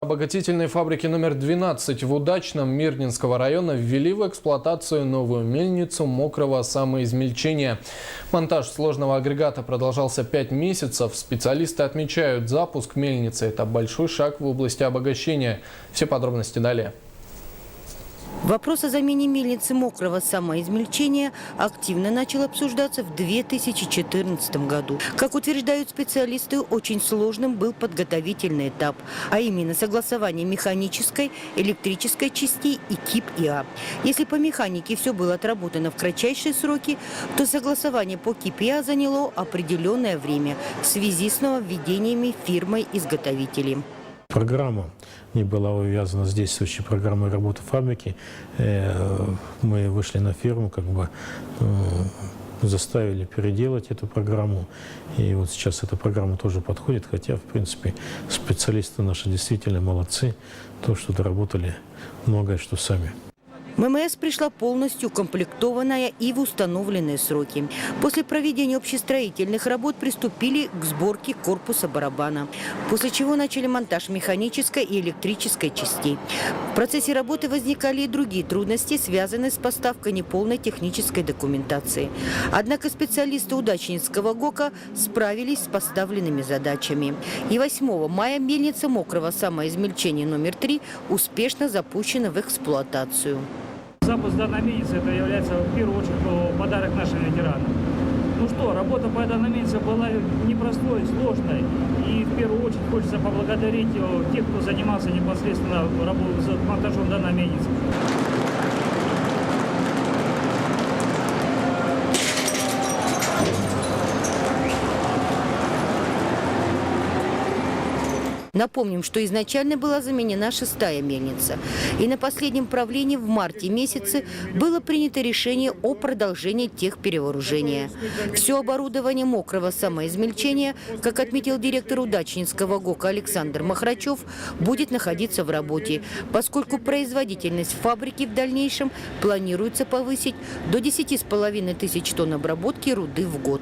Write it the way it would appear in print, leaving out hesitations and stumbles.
Обогатительной фабрики номер 12 в Удачном Мирнинского района ввели в эксплуатацию новую мельницу мокрого самоизмельчения. Монтаж сложного агрегата продолжался 5 месяцев. Специалисты отмечают, запуск мельницы – это большой шаг в области обогащения. Все подробности далее. Вопрос о замене мельницы мокрого самоизмельчения активно начал обсуждаться в 2014 году. Как утверждают специалисты, очень сложным был подготовительный этап, а именно согласование механической, электрической частей и КИП ИА. Если по механике все было отработано в кратчайшие сроки, то согласование по КИП ИА заняло определенное время в связи с нововведениями фирмой-изготовителем. Программа не была увязана с действующей программой работы фабрики. Мы вышли на фирму, заставили переделать эту программу. И вот сейчас эта программа тоже подходит, хотя, в принципе, специалисты наши действительно молодцы, то, что доработали многое, что сами. ММС пришла полностью укомплектованная и в установленные сроки. После проведения общестроительных работ приступили к сборке корпуса барабана, после чего начали монтаж механической и электрической частей. В процессе работы возникали и другие трудности, связанные с поставкой неполной технической документации. Однако специалисты Удачнинского ГОКа справились с поставленными задачами. И 8 мая мельница мокрого самоизмельчения номер 3 успешно запущена в эксплуатацию. Запуск данной мельницы это является в первую очередь подарок нашим ветеранам. Ну что, работа по данной мельнице была непростой, сложной. И в первую очередь хочется поблагодарить тех, кто занимался непосредственно монтажом данной мельницы. Напомним, что изначально была заменена 6-я мельница. И на последнем правлении в марте месяце было принято решение о продолжении техперевооружения. Все оборудование мокрого самоизмельчения, как отметил директор Удачнинского ГОКа Александр Махрачев, будет находиться в работе, поскольку производительность фабрики в дальнейшем планируется повысить до 10,5 тысяч тонн обработки руды в год.